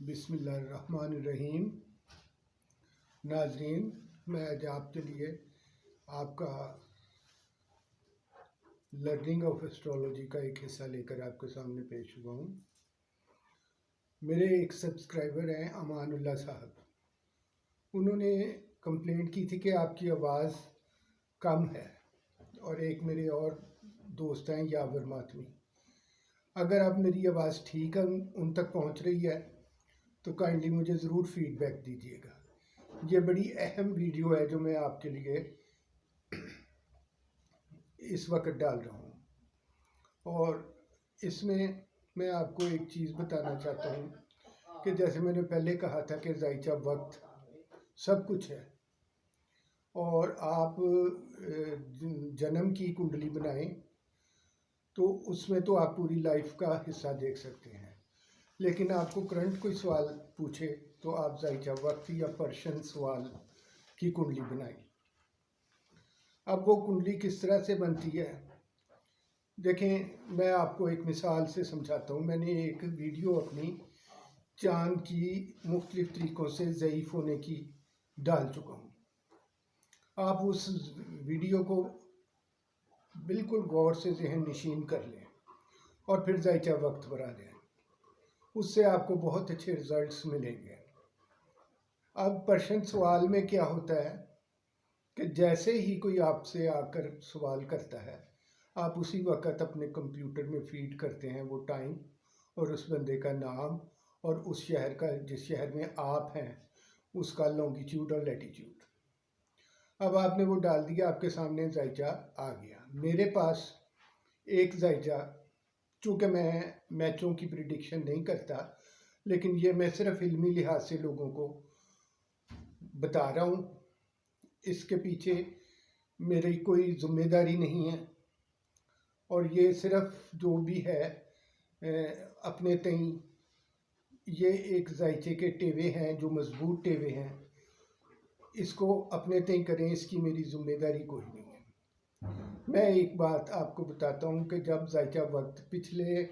بسم اللہ الرحمن الرحیم۔ ناظرین، میں آج آپ کے لیے آپ کا لرننگ آف ایسٹرولوجی کا ایک حصہ لے کر آپ کے سامنے پیش ہوا ہوں۔ میرے ایک سبسکرائبر ہیں امان اللہ صاحب، انہوں نے کمپلینٹ کی تھی کہ آپ کی آواز کم ہے، اور ایک میرے اور دوست ہیں یاور ماتمی۔ اگر اب میری آواز ٹھیک ہے، ان تک پہنچ رہی ہے تو کائنڈلی مجھے ضرور فیڈ بیک دیجیے گا۔ یہ بڑی اہم ویڈیو ہے جو میں آپ کے لیے اس وقت ڈال رہا ہوں، اور اس میں آپ کو ایک چیز بتانا چاہتا ہوں کہ جیسے میں نے پہلے کہا تھا کہ ذائچہ وقت سب کچھ ہے، اور آپ جنم کی کنڈلی بنائیں تو اس میں تو آپ پوری لائف کا حصہ دیکھ سکتے ہیں، لیکن آپ کو کرنٹ کوئی سوال پوچھے تو آپ ذائچہ وقت یا پرشن سوال کی کنڈلی بنائیں۔ اب وہ کنڈلی کس طرح سے بنتی ہے دیکھیں، میں آپ کو ایک مثال سے سمجھاتا ہوں۔ میں نے ایک ویڈیو اپنی چاند کی مختلف طریقوں سے ضعیف ہونے کی ڈال چکا ہوں۔ آپ اس ویڈیو کو بالکل غور سے ذہن نشین کر لیں اور پھر ذائچہ وقت بنا دیں، اس سے آپ کو بہت اچھے رزلٹس ملیں گے۔ اب پرشن سوال میں کیا ہوتا ہے کہ جیسے ہی کوئی آپ سے آ کر سوال کرتا ہے، آپ اسی وقت اپنے کمپیوٹر میں فیڈ کرتے ہیں وہ ٹائم اور اس بندے کا نام اور اس شہر کا، جس شہر میں آپ ہیں، اس کا لانگیٹیوڈ اور لیٹیٹیوڈ۔ اب آپ نے وہ ڈال دیا، آپ کے سامنے ذائچہ آ گیا۔ میرے پاس ایک ذائچہ، چونکہ میں میچوں کی پریڈکشن نہیں کرتا، لیکن یہ میں صرف علمی لحاظ سے لوگوں کو بتا رہا ہوں، اس کے پیچھے میری کوئی ذمہ داری نہیں ہے، اور یہ صرف جو بھی ہے اپنے تئیں، یہ ایک ذائچے کے ٹیوے ہیں جو مضبوط ٹیوے ہیں، اس کو اپنے تئیں کریں، اس کی میری ذمہ داری کوئی نہیں ہے۔ میں ایک بات آپ کو بتاتا ہوں کہ جب ذائچہ وقت پچھلے،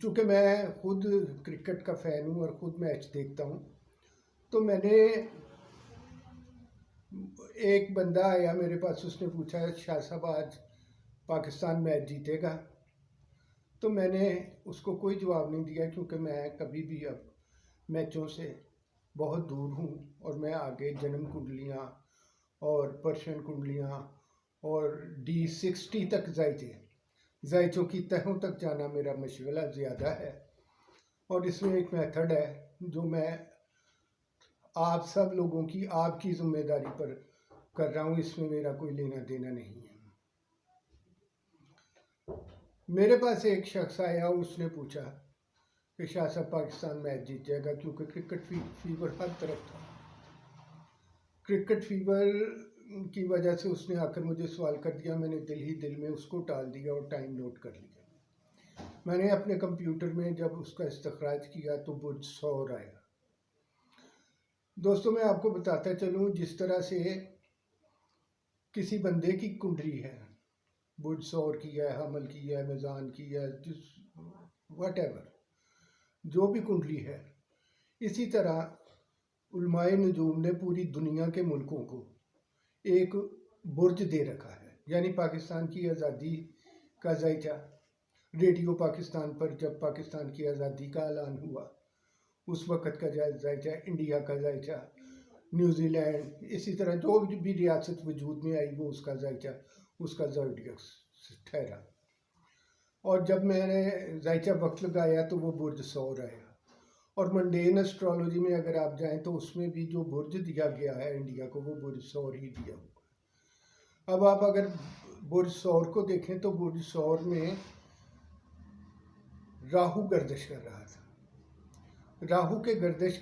چونکہ میں خود کرکٹ کا فین ہوں اور خود میچ دیکھتا ہوں، تو میں نے ایک بندہ آیا میرے پاس، اس نے پوچھا شاہ صاحب آج پاکستان میچ جیتے گا؟ تو میں نے اس کو کوئی جواب نہیں دیا، کیونکہ میں کبھی بھی اب میچوں سے بہت دور ہوں، اور میں آگے جنم کنڈلیاں اور پرشن کنڈلیاں اور D60 تک ذائچوں کی تہوں تک جانا میرا مشغلہ زیادہ ہے، اور اس میں ایک میتھڈ ہے جو میں آپ سب لوگوں کی، آپ کی ذمہ داری پر کر رہا ہوں، اس میں میرا کوئی لینا دینا نہیں ہے۔ میرے پاس ایک شخص آیا، اس نے پوچھا کہ شاہ صاحب پاکستان میچ جیت جائے گا، کیونکہ کرکٹ فیور ہر طرف تھا۔ کرکٹ فیور کی وجہ سے اس نے آ کر مجھے سوال کر دیا، میں نے دل ہی دل میں اس کو ٹال دیا اور ٹائم نوٹ کر لیا۔ میں نے اپنے کمپیوٹر میں جب اس کا استخراج کیا تو برج سور آیا۔ دوستوں، میں آپ کو بتاتا چلوں، جس طرح سے کسی بندے کی کنڈلی ہے، برج سور کی ہے، حمل کی ہے، میزان کی ہے، واٹ ایور جو بھی کنڈلی ہے، اسی طرح علماء نجوم نے پوری دنیا کے ملکوں کو ایک برج دے رکھا ہے، یعنی پاکستان کی آزادی کا ذائچہ، ریڈیو پاکستان پر جب پاکستان کی آزادی کا اعلان ہوا اس وقت کا ذائچہ، انڈیا کا ذائچہ، نیوزی لینڈ، اسی طرح جو بھی ریاست وجود میں آئی وہ اس کا ذائچہ، اس کا زوڈیاک ٹھہرا۔ اور جب میں نے ذائچہ وقت لگایا تو وہ برج سور آیا، اور منڈین اسٹرالوجی میں اگر آپ جائیں تو اس میں بھی جو برج دیا گیا ہے انڈیا کو، وہ برج سور ہی دیا ہوا۔ اب آپ اگر برج سور کو دیکھیں تو برج سور میں راہو گردش کر رہا تھا۔ راہو کے گردش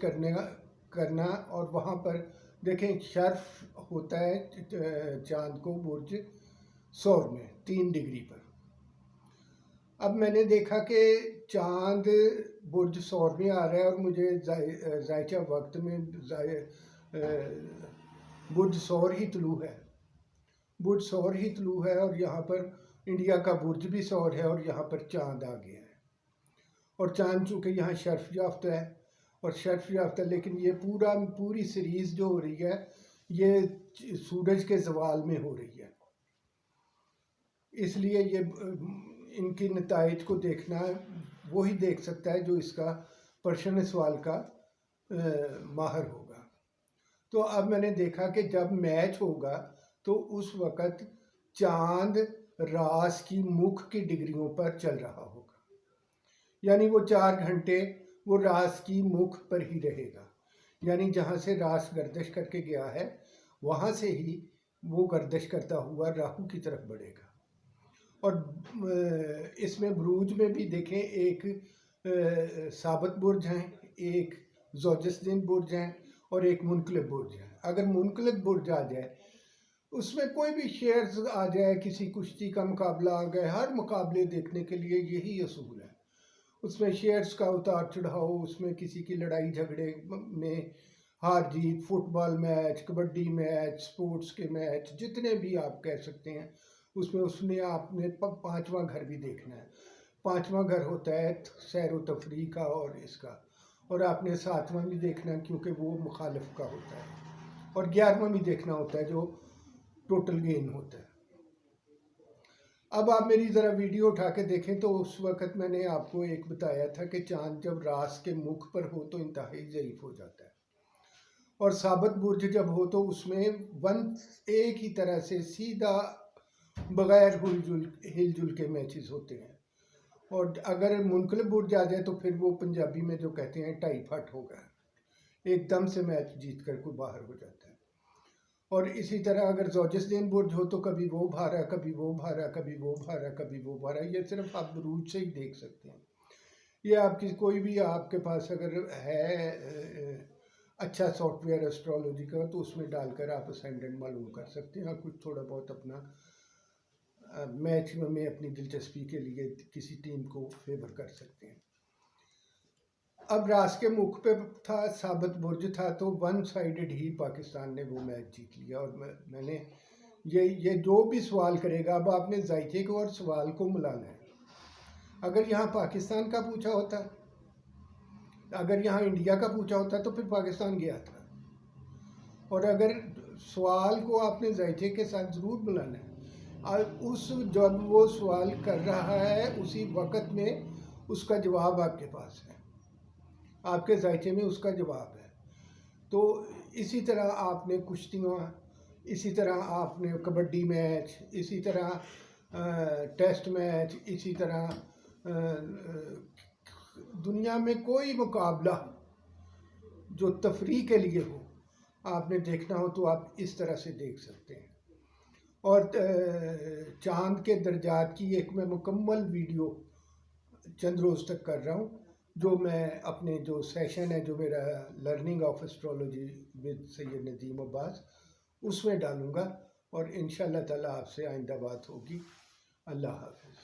کرنا اور وہاں پر دیکھیں شرف ہوتا ہے چاند کو برج سور میں 3 ڈگری پر۔ اب میں نے دیکھا کہ چاند برج سور میں آ رہا ہے، اور مجھے ذائچہ وقت میں برج سور ہی طلوع ہے، برج سور ہی طلوع ہے، اور یہاں پر انڈیا کا برج بھی سور ہے، اور یہاں پر چاند آ گیا ہے، اور چاند چونکہ یہاں شرف یافتہ ہے اور شرف یافتہ، لیکن یہ پوری سیریز جو ہو رہی ہے یہ سورج کے زوال میں ہو رہی ہے، اس لیے یہ ان کی نتائج کو دیکھنا وہی دیکھ سکتا ہے جو اس کا پرشن سوال کا ماہر ہوگا۔ تو اب میں نے دیکھا کہ جب میچ ہوگا تو اس وقت چاند راس کی مکھ کی ڈگریوں پر چل رہا ہوگا، یعنی وہ 4 گھنٹے وہ راس کی مکھ پر ہی رہے گا، یعنی جہاں سے راس گردش کر کے گیا ہے وہاں سے ہی وہ گردش کرتا ہوا راہو کی طرف بڑھے گا۔ اور اس میں بروج میں بھی دیکھیں، ایک ثابت برج ہیں، ایک زوجستین برج ہیں اور ایک منقلب برج ہے۔ اگر منقلب برج آ جائے، اس میں کوئی بھی شیئرز آ جائے، کسی کشتی کا مقابلہ آ گئے، ہر مقابلے دیکھنے کے لیے یہی اصول ہے، اس میں شیئرز کا اتار چڑھاؤ، اس میں کسی کی لڑائی جھگڑے میں ہار جیت، فٹ بال میچ، کبڈی میچ، سپورٹس کے میچ، جتنے بھی آپ کہہ سکتے ہیں، اس میں آپ نے 5واں گھر بھی دیکھنا ہے۔ 5واں گھر ہوتا ہے سیر و تفریح کا اور اس کا، اور آپ نے 7واں بھی دیکھنا ہے کیونکہ وہ مخالف کا ہوتا ہے، اور 11واں بھی دیکھنا ہوتا ہے جو ٹوٹل گین ہوتا ہے۔ اب آپ میری ذرا ویڈیو اٹھا کے دیکھیں تو اس وقت میں نے آپ کو ایک بتایا تھا کہ چاند جب راس کے مکھ پر ہو تو انتہائی ضعیف ہو جاتا ہے، اور ثابت برج جب ہو تو اس میں ایک ہی طرح سے سیدھا بغیر ہل جل کے میچز ہوتے ہیں، اور اگر منقلب برج آ جائے تو پھر وہ پنجابی میں جو کہتے ہیں 2.5 پھٹ ہو گیا، ایک دم سے میچ جیت کر کوئی باہر ہو جاتا ہے۔ اور اسی طرح اگر زوجستین برج ہو تو کبھی وہ بھارا، کبھی وہ بھارا، کبھی وہ بھارا، کبھی وہ بھارا، یہ صرف آپ بروج سے ہی دیکھ سکتے ہیں۔ یہ آپ کی کوئی بھی آپ کے پاس اگر ہے اچھا سافٹ ویئر ایسٹرالوجی کا تو اس میں ڈال کر آپ اسینڈنٹ معلوم کر سکتے ہیں، کچھ تھوڑا بہت اپنا میچ میں اپنی دلچسپی کے لیے کسی ٹیم کو فیور کر سکتے ہیں۔ اب راس کے مکھ پہ تھا، ثابت برج تھا، تو 1 سائیڈڈ ہی پاکستان نے وہ میچ جیت لیا۔ اور میں نے یہ جو بھی سوال کرے گا، اب آپ نے ذائقے کو اور سوال کو ملانا ہے۔ اگر یہاں پاکستان کا پوچھا ہوتا، اگر یہاں انڈیا کا پوچھا ہوتا تو پھر پاکستان گیا تھا، اور اگر سوال کو آپ نے ذائقے کے ساتھ ضرور ملانا ہے، جب وہ سوال کر رہا ہے اسی وقت میں اس کا جواب آپ کے پاس ہے، آپ کے ذائقے میں اس کا جواب ہے۔ تو اسی طرح آپ نے کشتیاں، اسی طرح آپ نے کبڈی میچ، اسی طرح ٹیسٹ میچ، اسی طرح دنیا میں کوئی مقابلہ جو تفریح کے لیے ہو آپ نے دیکھنا ہو تو آپ اس طرح سے دیکھ سکتے ہیں۔ اور چاند کے درجات کی ایک میں مکمل ویڈیو چند روز تک کر رہا ہوں، جو میں اپنے جو سیشن ہے جو میرا لرننگ آف ایسٹرالوجی ود سید ندیم عباس اس میں ڈالوں گا، اور انشاءاللہ تعالیٰ آپ سے آئندہ بات ہوگی۔ اللہ حافظ۔